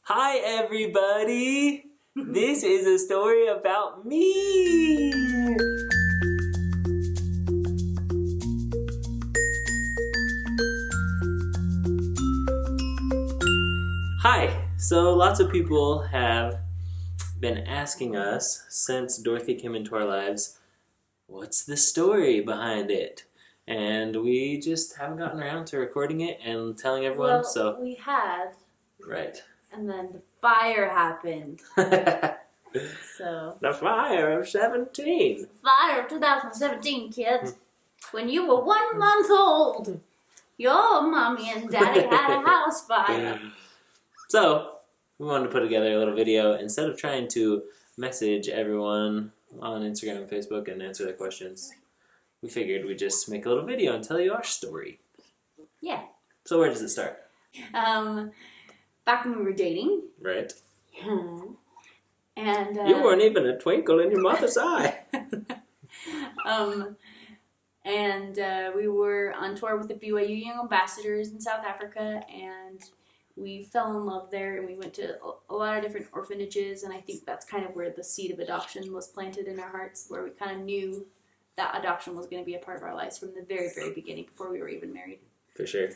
Hi everybody! This is a story about me! Hi! So lots of people have been asking us since Dorothy came into our lives, what's the story behind it? And we just haven't gotten around to recording it and telling everyone, Well, so... we have. Right. And then the fire happened. So. The fire of 17. Fire of 2017, kids. When you were 1 month old, your mommy and daddy had a house fire. So, we wanted to put together a little video. Instead of trying to message everyone on Instagram and Facebook and answer their questions, we figured we'd just make a little video and tell you our story. Yeah. So where does it start? Back when we were dating. Right. And you weren't even a twinkle in your mother's eye. We were on tour with the BYU Young Ambassadors in South Africa, and we fell in love there, and we went to a lot of different orphanages, and I think that's kind of where the seed of adoption was planted in our hearts, where we kind of knew that adoption was going to be a part of our lives from the very, very beginning, before we were even married. For sure.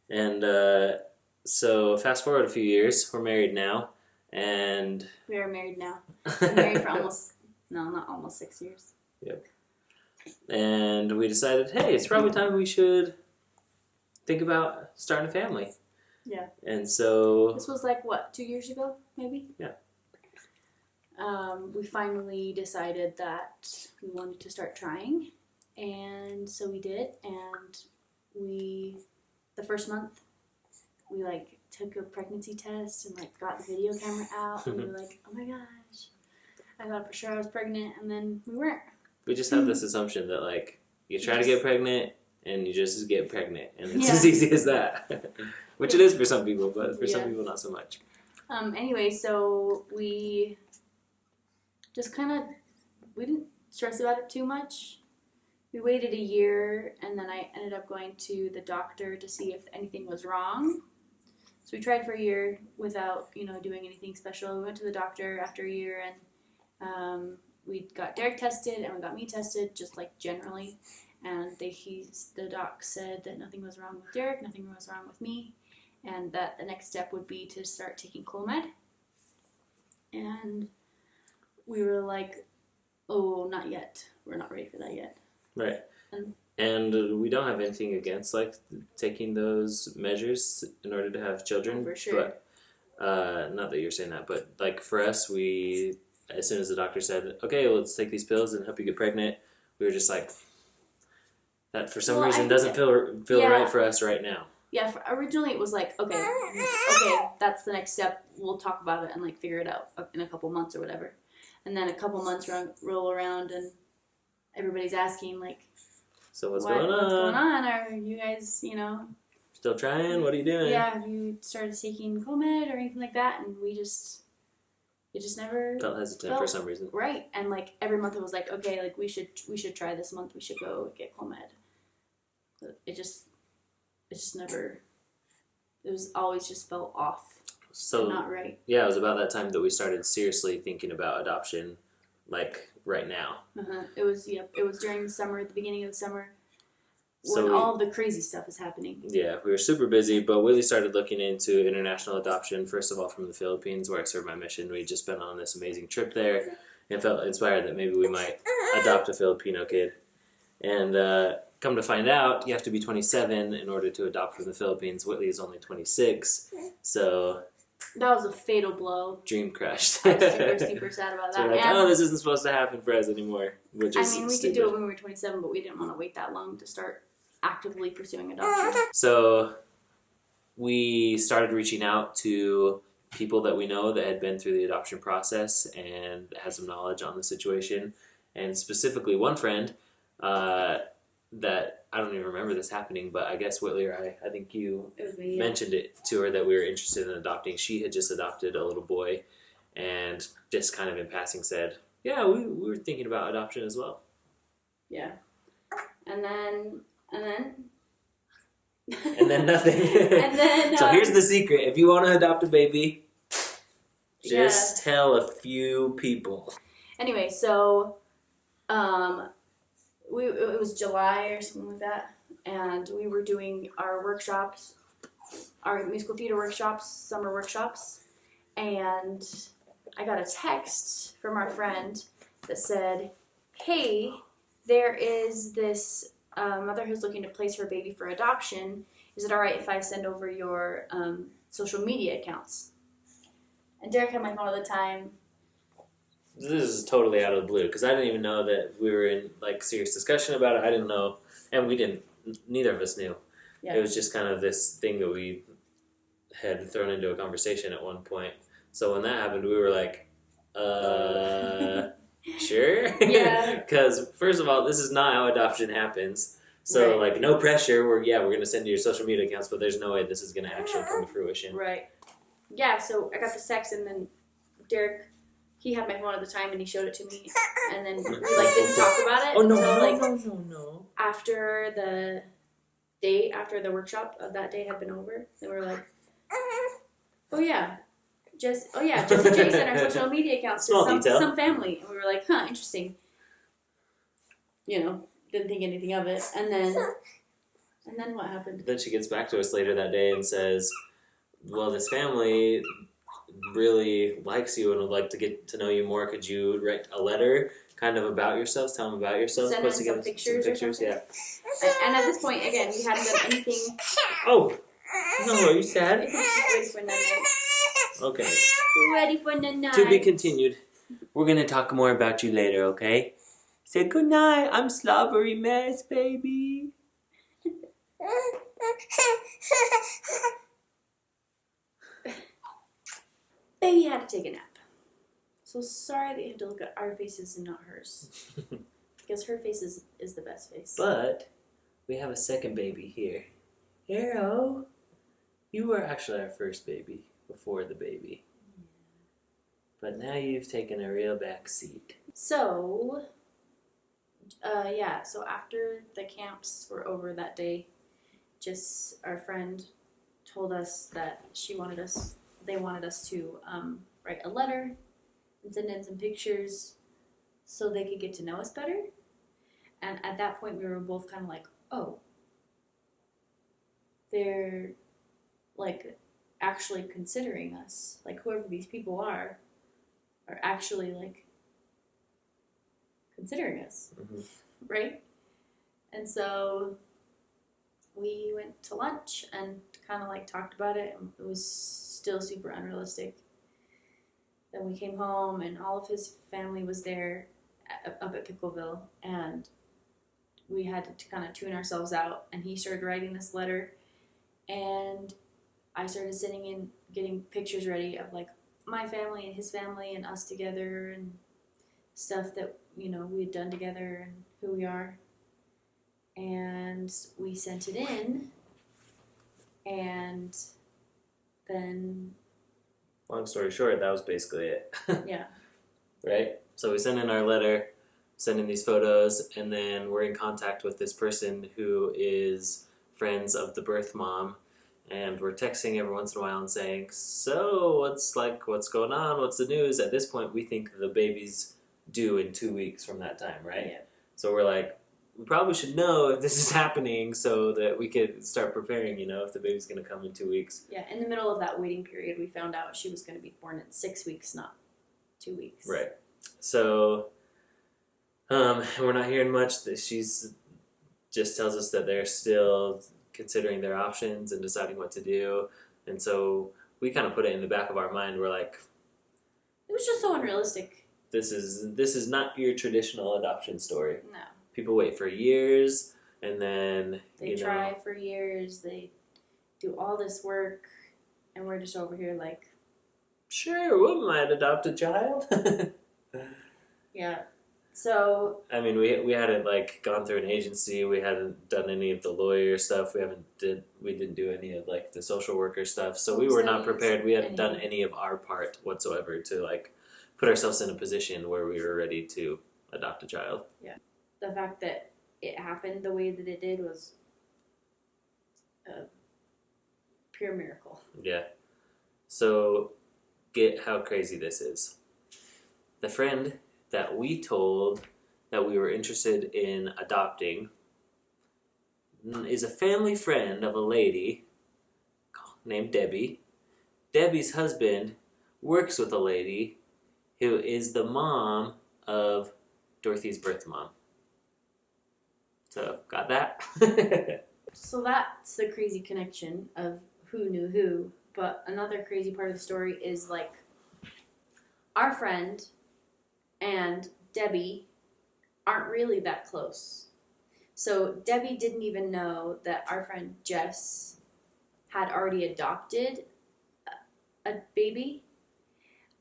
And so fast forward a few years, we're married now, and... We are married now. We're married for not almost 6 years. Yep. And we decided, hey, it's probably time we should think about starting a family. Yeah. And so... This was like, what, 2 years ago, maybe? Yeah. We finally decided that we wanted to start trying, and so we did, and the first month, we took a pregnancy test and got the video camera out, and we were like, oh my gosh, I thought for sure I was pregnant, and then we weren't. We just have this assumption that you try to get pregnant and you just get pregnant, and it's as easy as that. Which it is for some people, but for some people not so much. Anyway, so we just we didn't stress about it too much. We waited a year, and then I ended up going to the doctor to see if anything was wrong. So we tried for a year without, doing anything special. We went to the doctor after a year, and we got Derek tested, and we got me tested, just generally. And the doc said that nothing was wrong with Derek, nothing was wrong with me, and that the next step would be to start taking Clomid. And we were like, oh, not yet. We're not ready for that yet. Right. And we don't have anything against taking those measures in order to have children. For sure. But not that you're saying that, but for us, as soon as the doctor said, okay, let's take these pills and help you get pregnant, we were just like, that for some reason doesn't feel right for us right now. Yeah, originally it was okay, that's the next step. We'll talk about it and figure it out in a couple months or whatever. And then a couple months roll around, and everybody's asking so what's going on? What's going on? Are you guys, still trying? What are you doing? Yeah, have you started taking Clomid or anything like that? And it just never felt hesitant for some reason. Right, and every month it was okay, we should try this month. We should go get Clomid. But it just never. It was always just felt off. So not right. Yeah, it was about that time that we started seriously thinking about adoption, right now. It was during the summer, at the beginning of the summer, when all of the crazy stuff is happening. Yeah, we were super busy, but Whitley started looking into international adoption, first of all from the Philippines, where I served my mission. We'd just been on this amazing trip there and felt inspired that maybe we might adopt a Filipino kid. And come to find out, you have to be 27 in order to adopt from the Philippines. Whitley is only 26, so... That was a fatal blow. Dream crushed. I was super sad about that. So we're this isn't supposed to happen for us anymore, which is we stupid. could do it when we were 27, but we didn't want to wait that long to start actively pursuing adoption. So we started reaching out to people that we know that had been through the adoption process and had some knowledge on the situation, and specifically one friend that I don't even remember this happening, but I guess Whitley or I think you mentioned it to her that we were interested in adopting. She had just adopted a little boy, and just kind of in passing said, yeah, we were thinking about adoption as well. Yeah. And then And then nothing. And then So here's the secret. If you want to adopt a baby, Just tell a few people. Anyway, so it was July or something like that, and we were doing our workshops, our musical theater workshops, summer workshops, and I got a text from our friend that said, "Hey, there is this mother who's looking to place her baby for adoption. Is it all right if I send over your social media accounts?" And Derek had my phone at the time. This is totally out of the blue because I didn't even know that we were in like serious discussion about it. I didn't know, and we didn't. Neither of us knew. Yeah. It was just kind of this thing that we had thrown into a conversation at one point. So when that happened, we were like, sure? Yeah. Because first of all, this is not how adoption happens. So like, no pressure. We're going to send you your social media accounts, but there's no way this is going to actually come to fruition. Right. Yeah. So I got the text, and then Derek, he had my phone at the time, and he showed it to me, and then we like didn't talk about it until no. After the workshop of that day had been over. They were like, Jesse and Jay sent our social media accounts to some family. And we were like, huh, interesting. Didn't think anything of it. And then what happened? Then she gets back to us later that day and says, well, this family really likes you and would like to get to know you more. Could you write a letter kind of about yourselves, tell them about yourselves? Send in some pictures or something? Yeah. And at this point, again, we hadn't done anything. Oh, no, are you sad? I think she's ready for night. Okay. You're ready for night. To be continued. We're going to talk more about you later, okay? Say good night. I'm slobbery mess, baby. Baby had to take a nap. So sorry that you had to look at our faces and not hers. Because her face is the best face. But we have a second baby here. Hero. You were actually our first baby before the baby. But now you've taken a real back seat. So, so after the camps were over that day, just our friend told us that they wanted us to write a letter and send in some pictures so they could get to know us better. And at that point, we were both kind of like, oh, they're like actually considering us, like whoever these people are actually like considering us, right? And so we went to lunch and kind of like talked about it, and it was still super unrealistic. Then we came home, and all of his family was there up at Pickleville, and we had to kind of tune ourselves out, and he started writing this letter, and I started sending in, getting pictures ready of like my family and his family and us together and stuff that, we had done together and who we are. And we sent it in, and then... Long story short, that was basically it. Yeah. Right? So we send in our letter, send in these photos, and then we're in contact with this person who is friends of the birth mom, and we're texting every once in a while and saying, so what's going on? What's the news? At this point, we think the baby's due in 2 weeks from that time, right? Yeah. So we're like, we probably should know if this is happening so that we could start preparing, if the baby's going to come in 2 weeks. Yeah, in the middle of that waiting period, we found out she was going to be born in 6 weeks, not 2 weeks. Right. So, we're not hearing much. She's just tells us that they're still considering their options and deciding what to do. And so we kind of put it in the back of our mind. We're like, it was just so unrealistic. This is not your traditional adoption story. No. People wait for years, and then they try for years. They do all this work, and we're just over here like, sure, we might adopt a child. Yeah. So I mean, we hadn't like gone through an agency. We hadn't done any of the lawyer stuff. We didn't do any of like the social worker stuff. So we were not prepared. We hadn't done any of our part whatsoever to like put ourselves in a position where we were ready to adopt a child. Yeah. The fact that it happened the way that it did was a pure miracle. Yeah. So get how crazy this is. The friend that we told that we were interested in adopting is a family friend of a lady named Debbie. Debbie's husband works with a lady who is the mom of Dorothy's birth mom. So, got that? So that's the crazy connection of who knew who. But another crazy part of the story is like our friend and Debbie aren't really that close. So Debbie didn't even know that our friend Jess had already adopted a baby.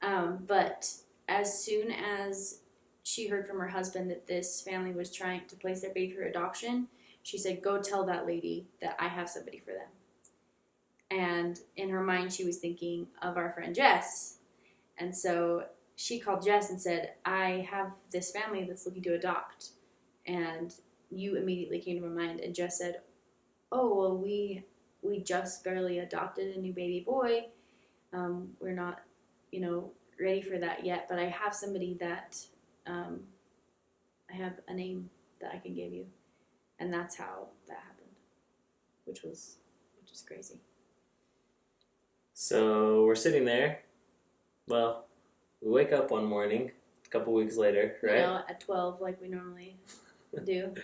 But as soon as she heard from her husband that this family was trying to place their baby for adoption, she said, go tell that lady that I have somebody for them. And in her mind, she was thinking of our friend Jess. And so she called Jess and said, I have this family that's looking to adopt. And you immediately came to my mind. And Jess said, oh, well, we just barely adopted a new baby boy. We're not, ready for that yet. But I have somebody that, I have a name that I can give you. And that's how that happened, which is crazy. So we're sitting there. Well, we wake up one morning, a couple weeks later, right? At 12, like we normally do.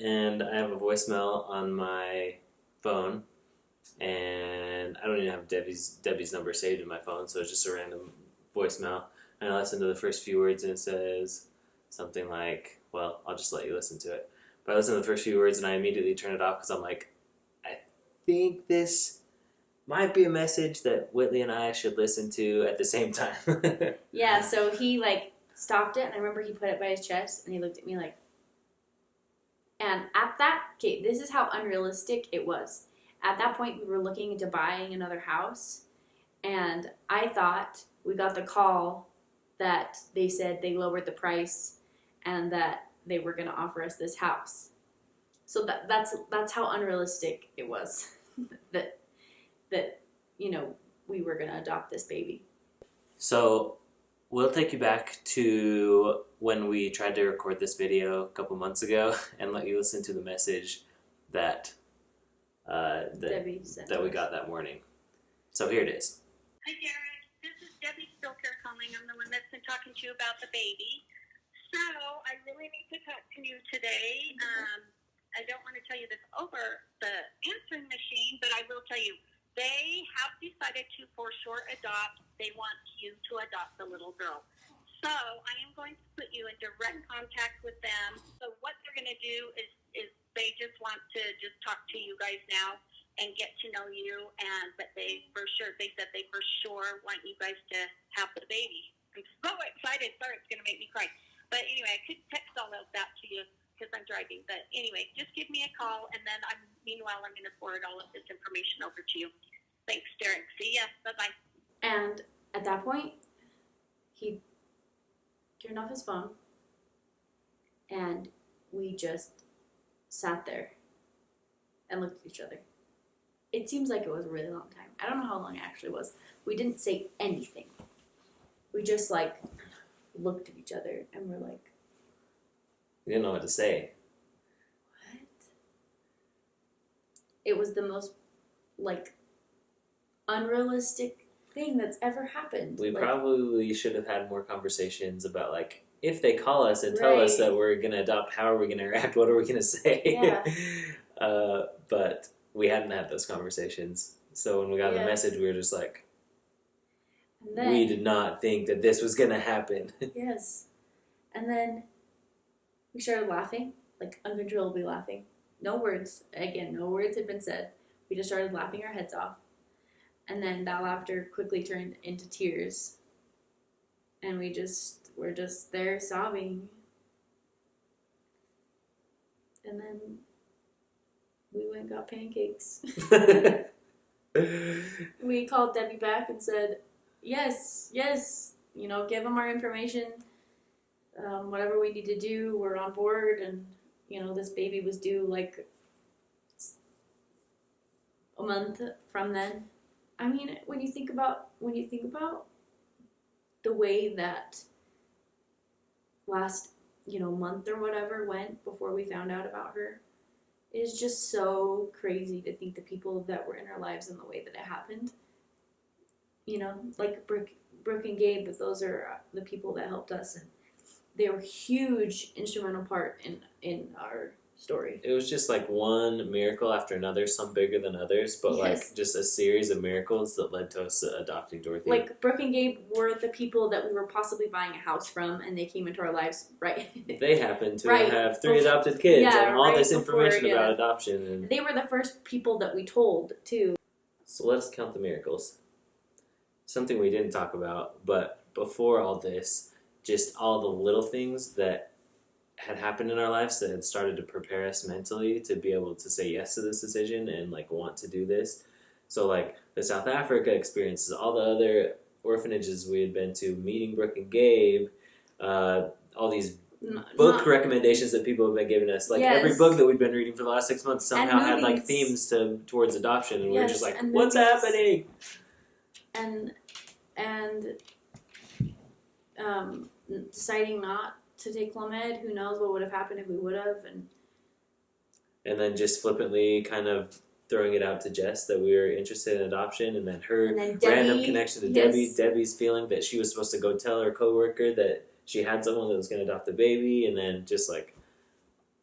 And I have a voicemail on my phone, and I don't even have Debbie's number saved in my phone, so it's just a random voicemail. And I listen to the first few words, and it says something like, well, I'll just let you listen to it. But I listen to the first few words, and I immediately turn it off because I'm like, I think this might be a message that Whitley and I should listen to at the same time. Yeah, so he stopped it, and I remember he put it by his chest, and he looked at me like, and this is how unrealistic it was. At that point, we were looking into buying another house, and I thought we got the call that they said they lowered the price and that they were going to offer us this house. So that's how unrealistic it was that we were going to adopt this baby. So we'll take you back to when we tried to record this video a couple months ago and let you listen to the message that we got that morning. So here it is. Hi, Derek. This is Debbie Stilker calling. I'm the one that's been talking to you about the baby. So I really need to talk to you today. I don't want to tell you this over the answering machine, but I will tell you. They have decided to, for sure, adopt. They want you to adopt the little girl. So I am going to put you in direct contact with them. So what they're going to do is they just want to just talk to you guys now and get to know you. But they said they for sure want you guys to have the baby. I'm so excited. Sorry, it's going to make me cry. But anyway, I could text all of that to you because I'm driving. But anyway, just give me a call, and then meanwhile, I'm going to forward all of this information over to you. Thanks, Derek. See ya. Bye-bye. And at that point, he turned off his phone, and we just sat there and looked at each other. It seems like it was a really long time. I don't know how long it actually was. We didn't say anything. We just looked at each other, and we're like, We didn't know what to say. what? It was the most unrealistic thing that's ever happened. We probably should have had more conversations about if they call us and tell us that we're gonna adopt, how are we gonna react? What are we gonna say? Yeah. But we hadn't had those conversations. So when we got the message, we were just like, we did not think that this was gonna happen. Yes. And then we started laughing, uncontrollably laughing. No words. Again, no words had been said. We just started laughing our heads off. And then that laughter quickly turned into tears. And we're just there sobbing. And then we went and got pancakes. We called Debbie back and said, yes, give them our information. Whatever we need to do, we're on board. And, this baby was due a month from then. I mean, when you think about the way that last, month or whatever went before we found out about her is just so crazy to think the people that were in our lives and the way that it happened. Like Brooke and Gabe, but those are the people that helped us, and they were a huge instrumental part in our story. It was just like one miracle after another, some bigger than others, but Yes. like just a series of miracles that led to us adopting Dorothy. Like Brooke and Gabe were the people that we were possibly buying a house from, and they came into our lives right. They happened to Right. have 3 adopted kids Yeah, and all right this before, information about yeah. adoption. And They were the first people that we told too. so let's count the miracles. Something we didn't talk about, but before all this, just all the little things that had happened in our lives that had started to prepare us mentally to be able to say yes to this decision and like want to do this. So like the South Africa experiences, all the other orphanages we had been to, meeting Brooke and Gabe, all these book recommendations that people have been giving us. Like Yes. every book that we've been reading for the last 6 months somehow had like movies. themes towards adoption, and we're Yes, just like, and what's movies. happening? And deciding not to take Clomid, who knows what would have happened if we would have, And then just flippantly kind of throwing it out to Jess that we were interested in adoption, and then her and then Debbie, random connection to yes. Debbie. Debbie's feeling that she was supposed to go tell her coworker that she had someone that was going to adopt a baby, and then just like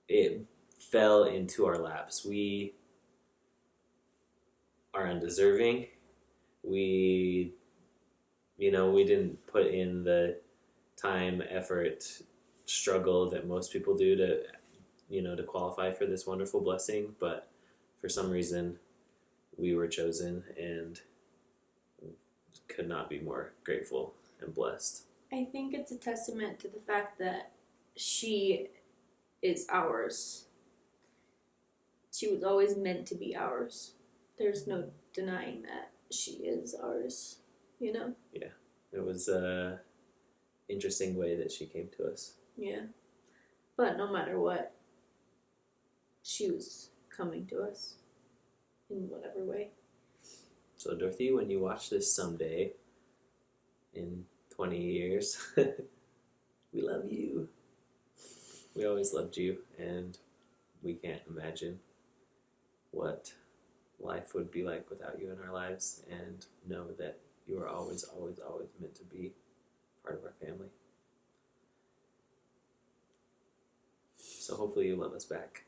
it fell into our laps. We are undeserving. We didn't put in the time, effort, struggle that most people do to qualify for this wonderful blessing, but for some reason we were chosen and could not be more grateful and blessed. I think it's a testament to the fact that she is ours. She was always meant to be ours. There's no denying that she is ours, It was a interesting way that she came to us. Yeah. But no matter what, she was coming to us in whatever way. So Dorothy, when you watch this someday in 20 years, we love you. We always loved you, and we can't imagine what life would be like without you in our lives, and know that you are always, always, always meant to be part of our family. So hopefully you love us back.